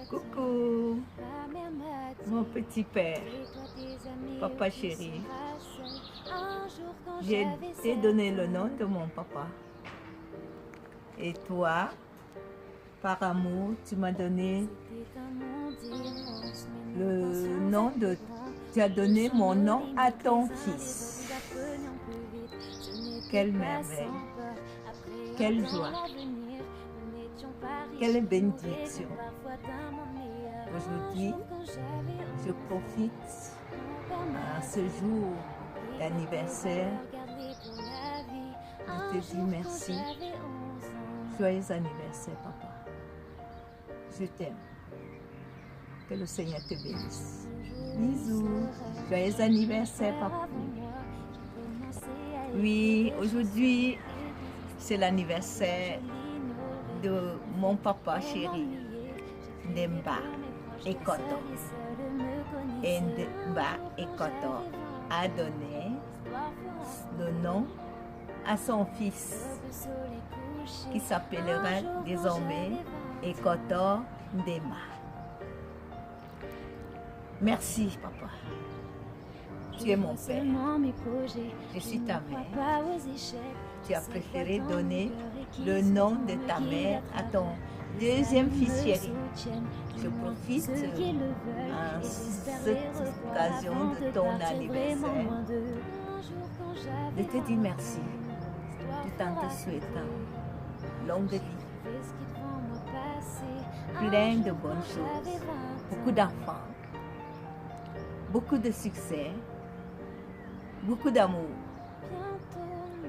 Coucou, mon petit père, papa chéri. J'ai t'ai donné le nom de mon papa. Et toi, par amour, tu m'as donné le nom de... Tu as donné mon nom à ton fils. Quelle merveille, quelle joie, quelle bénédiction. Aujourd'hui, je profite à ce jour d'anniversaire de te dire merci. Joyeux anniversaire, papa. Je t'aime. Que le Seigneur te bénisse. Bisous. Joyeux anniversaire, papa. Oui, aujourd'hui, c'est l'anniversaire de mon papa chéri, Ndemba Ekoto. Et Ndemba Ekoto a donné le nom à son fils, qui s'appellera désormais Ekoto Ndemba. Merci, papa. Tu es mon père. Je suis ta mère. Tu as préféré donner le nom de ta mère à ton deuxième fils chéri. Je profite à cette occasion de ton anniversaire de te dire merci, tout en te souhaitant longue vie, plein de bonnes choses, beaucoup d'enfants, beaucoup de succès, beaucoup d'amour.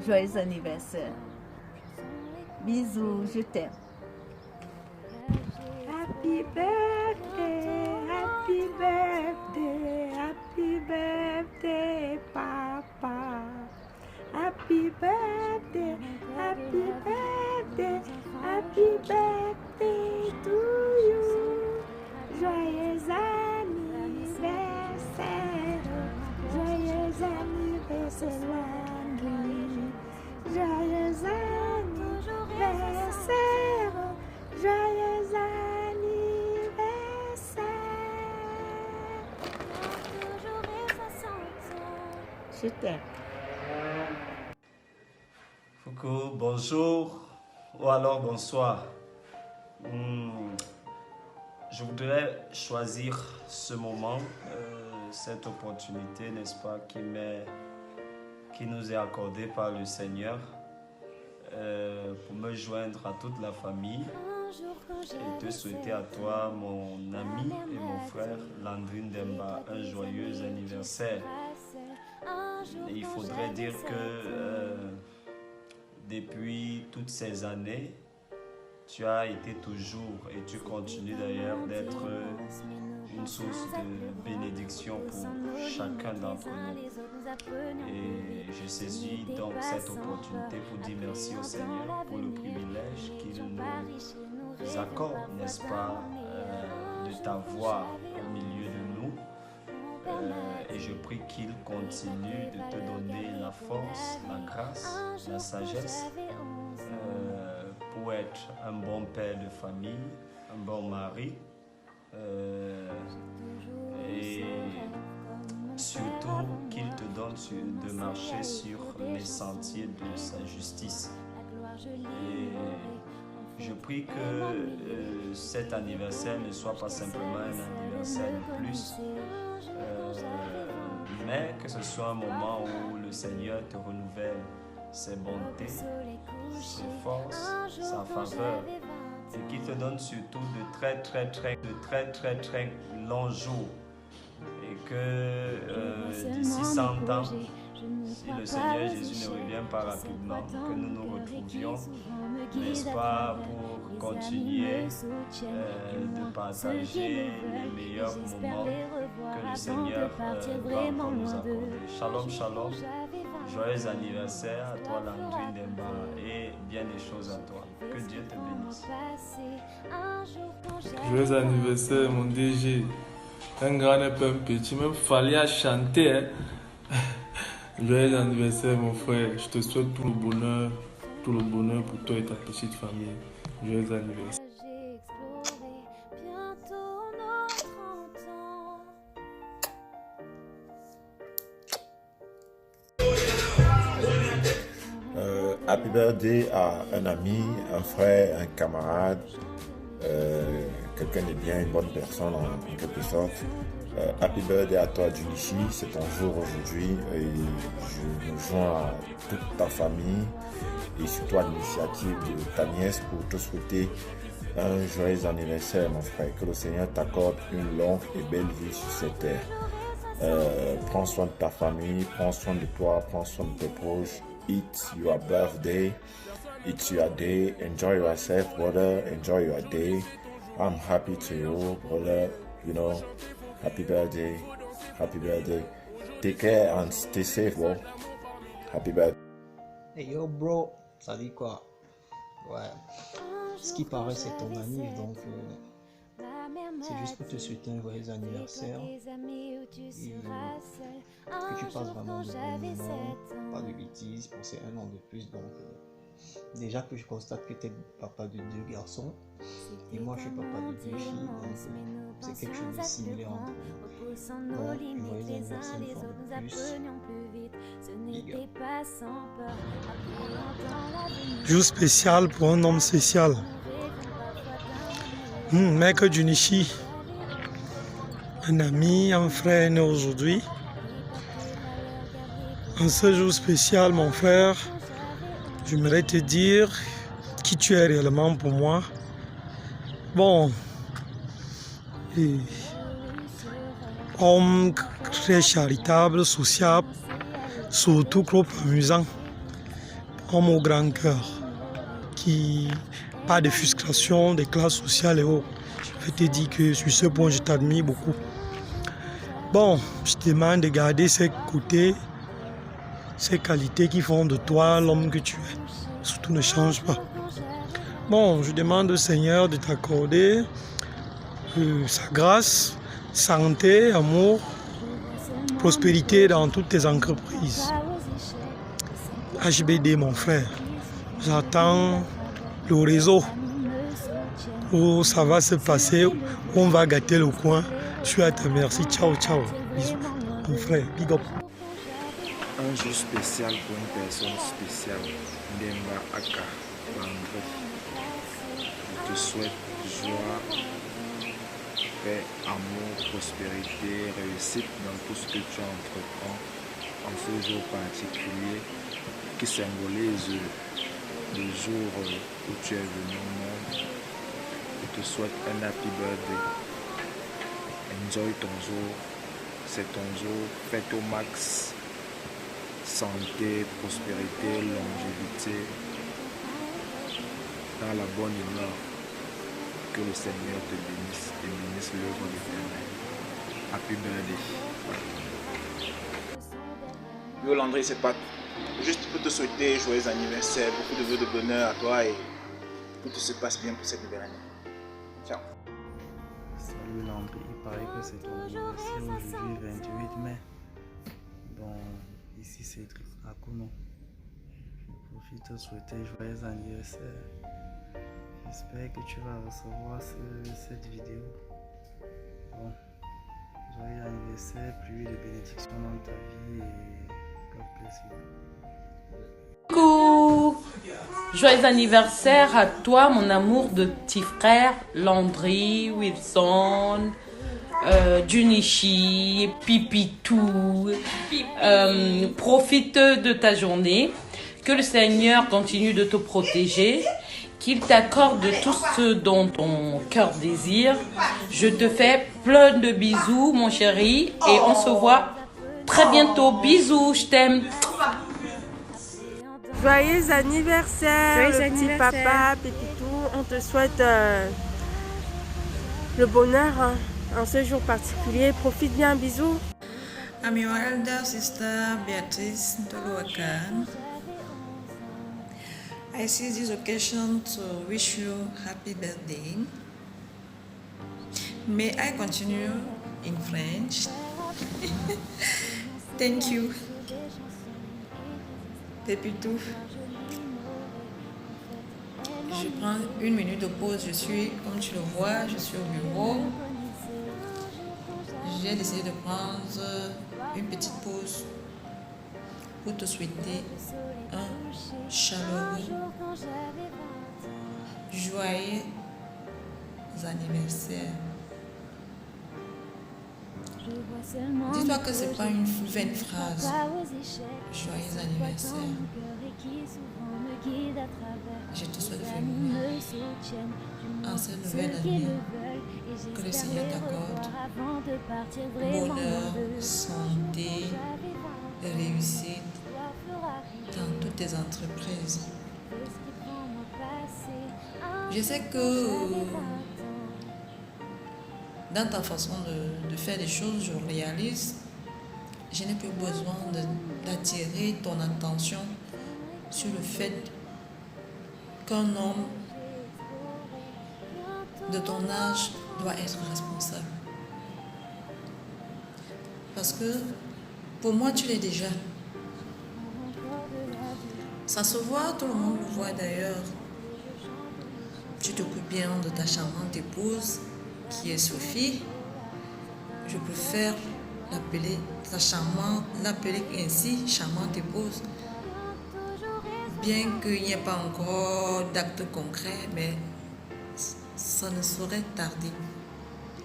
Joyeux anniversaire. Bisous, je t'aime. Happy birthday, happy birthday, papa. Happy birthday, happy birthday, happy birthday to you. Joyeux anniversaire, joyeux anniversaire, Landry. Joyeux anniversaire, joyeux anniversaire. Je t'aime. Coucou, bonjour ou alors bonsoir. Je voudrais choisir ce moment, cette opportunité, n'est-ce pas, qui nous est accordée par le Seigneur pour me joindre à toute la famille et te souhaiter à toi, mon ami et mon frère Landry Ndemba, un joyeux anniversaire. Et il faudrait dire que depuis toutes ces années, tu as été toujours et tu continues d'ailleurs d'être une source de bénédiction pour chacun d'entre nous. Et je saisis donc cette opportunité pour dire merci au Seigneur pour le privilège qu'il nous accorde, n'est-ce pas, de t'avoir au milieu de nous. Et je prie qu'il continue de te donner la force, la grâce, la sagesse pour être un bon père de famille, un bon mari et surtout qu'il te donne de marcher sur les sentiers de sa justice. Et je prie que cet anniversaire ne soit pas simplement un anniversaire de plus, mais que ce soit un moment où le Seigneur te renouvelle ses bontés, ses forces, sa faveur, et qu'il te donne surtout de très longs jours, et que d'ici 100 ans, si le Seigneur Jésus ne revient pas rapidement, que nous nous retrouvions, n'est-ce pas, pour continuer de partager les meilleurs moments que le Seigneur va encore nous accorder. Shalom, shalom. Joyeux anniversaire à toi, Landry Ndemba, et bien des choses à toi. Que Dieu te bénisse. Joyeux anniversaire, mon DG. Un grand et un petit, même fallait chanter. Hein? Joyeux anniversaire, mon frère. Je te souhaite tout le bonheur pour toi et ta petite famille. Joyeux anniversaire. happy birthday à un ami, un frère, un camarade, quelqu'un de bien, une bonne personne en quelque sorte. Happy birthday à toi Junichi, c'est ton jour aujourd'hui et je me joins à toute ta famille et surtout à l'initiative de ta nièce pour te souhaiter un joyeux anniversaire mon frère. Que le Seigneur t'accorde une longue et belle vie sur cette terre. Prends soin de ta famille, prends soin de toi, prends soin de tes proches. It's your birthday, it's your day, enjoy yourself brother, enjoy your day. I'm happy to you brother, you know. Happy birthday. Take care and stay safe, bro. Happy birthday. Hey yo, bro. Ça dit quoi? Ouais. Ce qui paraît, c'est ton anniv, donc c'est juste pour te souhaiter un joyeux anniversaire. Et que tu passes vraiment de bons moments, pas de bêtises, pour ces un an de plus. Donc, déjà que je constate que tu es papa de 2 garçons. Et moi, je suis papa de 2 filles, donc c'est quelque chose de similaire entre nous. Donc, joyeux anniversaire une fois de plus. Big up. Jour spécial pour un homme spécial. Mec Junichi, un ami, un frère né aujourd'hui. En ce jour spécial, mon frère, j'aimerais te dire qui tu es réellement pour moi. Bon, homme très charitable, sociable, surtout trop amusant, homme au grand cœur, qui pas de frustration, des classes sociales et autres. Je vais te dire que sur ce point, je t'admire beaucoup. Bon, je te demande de garder ces côtés, ces qualités qui font de toi l'homme que tu es. Surtout ne change pas. Bon, je demande au Seigneur de t'accorder sa grâce, santé, amour, prospérité dans toutes tes entreprises. HBD, mon frère, j'attends le réseau où ça va se passer, où on va gâter le coin. Je suis à ta merci. Ciao, ciao. Bisous, mon frère. Big up. Un jour spécial pour une personne spéciale, Ndemba Aka André. Je te souhaite joie, paix, amour, prospérité, réussite dans tout ce que tu entreprends en ce jour particulier qui symbolise le jour où tu es venu au monde. Je te souhaite un happy birthday. Enjoy ton jour, c'est ton jour, fête au max. Santé, prospérité, longévité, dans la bonne humeur. Que le Seigneur te bénisse et bénisse l'œuvre de tes mains. Happy birthday. Yo Landry, c'est pas juste pour te souhaiter joyeux anniversaire, beaucoup de vœux de bonheur à toi et que tout se passe bien pour cette nouvelle année. Ciao. Salut Landry, il paraît que c'est ton anniversaire aujourd'hui, 28 mai. Donc ici c'est Akouno. Je profite de te souhaiter joyeux anniversaire. J'espère que tu vas recevoir cette vidéo. Bon, joyeux anniversaire, pluie de bénédictions dans ta vie et God bless you. Coucou! Joyeux anniversaire à toi, mon amour de petit frère, Landry, Wilson, Junichi, Pipitou. Profite de ta journée. Que le Seigneur continue de te protéger. Qu'il t'accorde tout ce dont ton cœur désire. Je te fais plein de bisous, mon chéri. Et on se voit très bientôt. Bisous, je t'aime. Joyeux anniversaire, petit papa, Pépitou. On te souhaite le bonheur en ce jour particulier. Profite bien, bisous. I'm your elder sister, Beatrice Ntolowakan. I seize this occasion to wish you happy birthday. May I continue in French? Thank you. Pépitou. Je prends une minute de pause. Je suis, comme tu le vois, je suis au bureau. J'ai décidé de prendre une petite pause pour te souhaiter un chaleureux, joyeux anniversaire. Dis-toi que c'est pas une vaine phrase. Joyeux anniversaire. Je te souhaite vraiment en cette nouvelle année que le Seigneur t'accorde bonheur, santé, réussite dans toutes tes entreprises. Je sais que dans ta façon de faire des choses, je réalise, je n'ai plus besoin d'attirer ton attention sur le fait qu'un homme de ton âge doit être responsable. Parce que pour moi, tu l'es déjà. Ça se voit, tout le monde le voit d'ailleurs. Tu t'occupes bien de ta charmante épouse, qui est Sophie. Je préfère l'appeler ainsi, charmante épouse. Bien qu'il n'y ait pas encore d'acte concret, mais ça ne saurait tarder.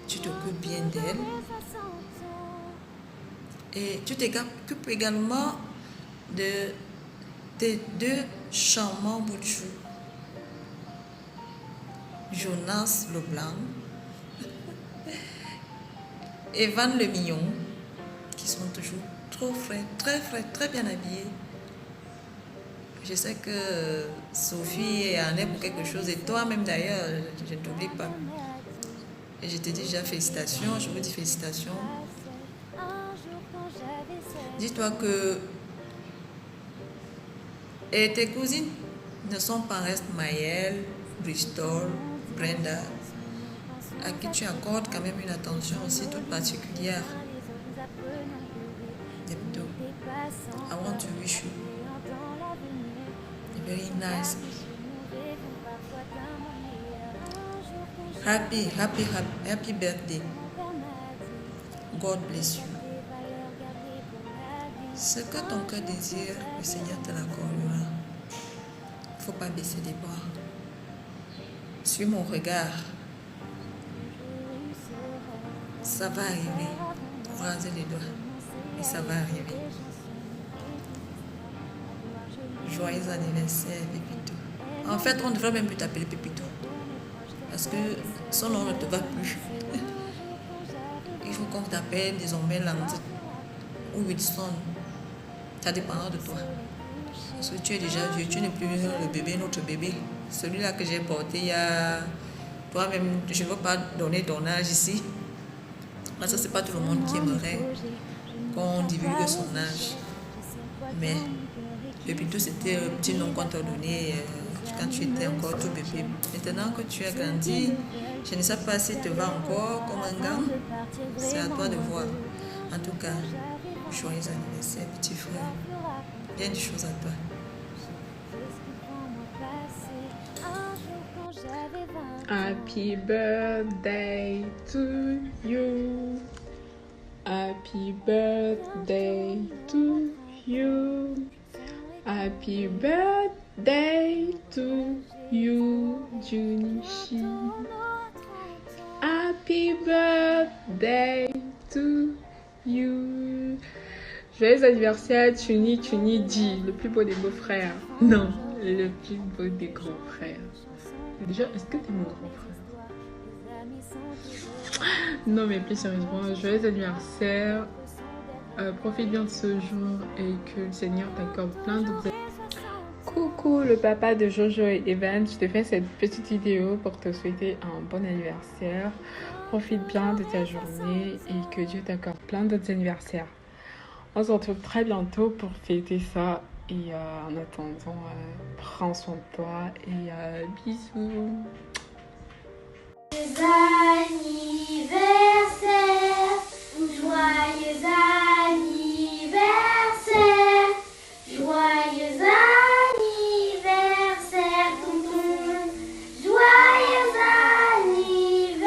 Tu t'occupes bien d'elle. Et tu t'occupes également de tes deux charmants bouts de chou. Jonas le blanc, Evan le mignon, qui sont toujours trop frais, très bien habillés. Je sais que Sophie en est pour quelque chose, et toi-même d'ailleurs, je ne t'oublie pas. Et je te dis déjà félicitations, je vous dis félicitations. Dis-toi que tes cousines ne sont pas restes Maëlle, Bristol, Brenda, à qui tu accordes quand même une attention aussi toute particulière. Debdo, I want to wish you a very nice, happy birthday. God bless you. Ce que ton cœur désire, le Seigneur te l'accordera. Il ne faut pas baisser les bras. Suis mon regard. Ça va arriver. Croisez les doigts. Et ça va arriver. Joyeux anniversaire, Pépito. En fait, on ne devrait même plus t'appeler Pépito. Parce que son nom ne te va plus. Il faut qu'on t'appelle désormais Landit ou Wilson. Ça dépendra de toi. Parce que tu es déjà vieux, tu n'es plus le bébé, notre bébé. Celui-là que j'ai porté il y a... Toi-même, je ne veux pas donner ton âge ici. Parce que ce n'est pas tout le monde qui aimerait qu'on divulgue son âge. Mais Pépito, c'était le petit nom qu'on t'a donné quand tu étais encore tout bébé. Maintenant que tu as grandi, je ne sais pas si tu vas encore comme un gars. C'est à toi de voir. En tout cas, joyeux anniversaire, petit frère. Bien des choses à toi. Happy birthday to you. Happy birthday to you. Happy birthday to you, Junichi. Happy birthday to you. Joyeux anniversaire, Tuni Di, le plus beau des beaux-frères. Non, le plus beau des grands-frères. Déjà, est-ce que t'es mon grand frère? Non, mais plus sérieusement, joyeux anniversaire. Profite bien de ce jour et que le Seigneur t'accorde plein d'autres. Coucou le papa de Jojo et Evan, je te fais cette petite vidéo pour te souhaiter un bon anniversaire. Profite bien de ta journée et que Dieu t'accorde plein d'autres anniversaires. On se retrouve très bientôt pour fêter ça. Et en attendant, prends soin de toi et bisous. Joyeux anniversaire, joyeux anniversaire, joyeux anniversaire, tonton, joyeux anniversaire.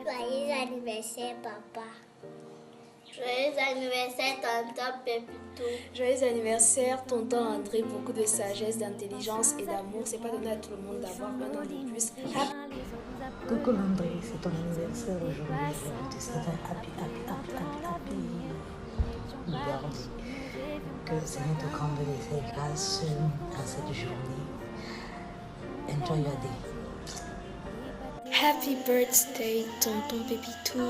Joyeux anniversaire, papa. anniversaire, tonton Pépito. Joyeux anniversaire, tonton André. Beaucoup de sagesse, d'intelligence et d'amour. C'est pas donné à tout le monde d'avoir un an de plus. Coucou André, c'est ton anniversaire aujourd'hui. Je te souhaite un happy birthday. Que le Seigneur te comble ses grâces en cette journée. Enjoy your day. Happy birthday, tonton Pépito.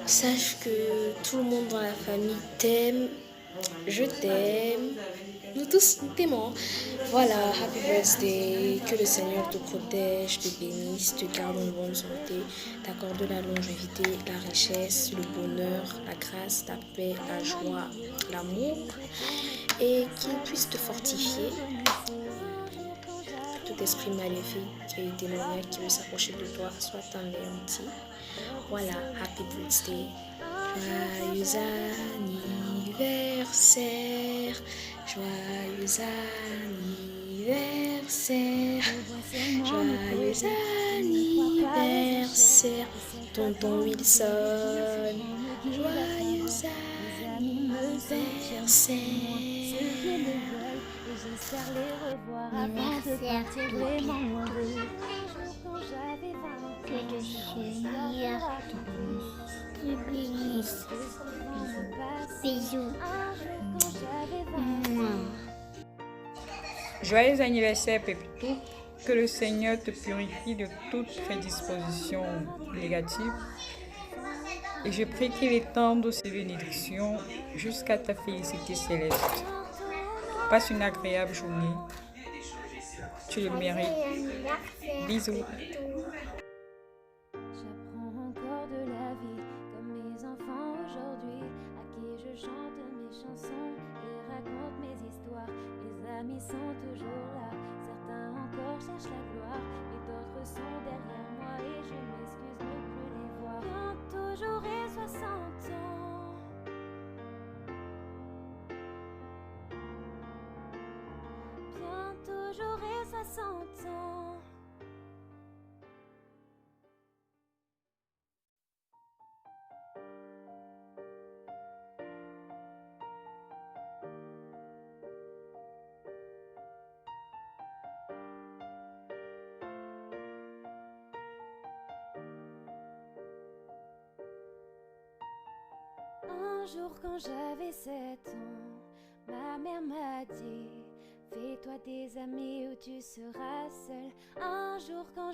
Sache que tout le monde dans la famille t'aime. Je t'aime. Nous tous nous t'aimons. Voilà, happy birthday. Que le Seigneur te protège, te bénisse, te garde en bonne santé, t'accorde la longévité, la richesse, le bonheur, la grâce, la paix, la joie, l'amour, et qu'il puisse te fortifier. Tout esprit maléfique et démoniaque qui veut s'approcher de toi soit anéanti. Voilà, happy birthday. Joyeux anniversaire. Joyeux anniversaire. Joyeux anniversaire. Tonton Wilson. Joyeux anniversaire. J'espère les revoir avant de partir vraiment loin d'eux. Que le Seigneur te bénisse. Bisous. Joyeux anniversaire Pépito. Que le Seigneur te purifie de toutes prédispositions négatives. Et je prie qu'il étende ses bénédictions jusqu'à ta félicité céleste. Passe une agréable journée. Tu le mérites. Bisous. J'apprends encore de la vie comme mes enfants aujourd'hui, à qui je chante mes chansons et raconte mes histoires. Mes amis sont toujours là, certains encore cherchent la gloire, et d'autres sont derrière moi et je m'excuse de ne plus les voir. Bientôt j'aurai 60 ans. Bientôt j'aurai 60 ans. Un jour quand j'avais 7 ans, ma mère m'a dit: fais-toi des amis ou tu seras seul. Un jour quand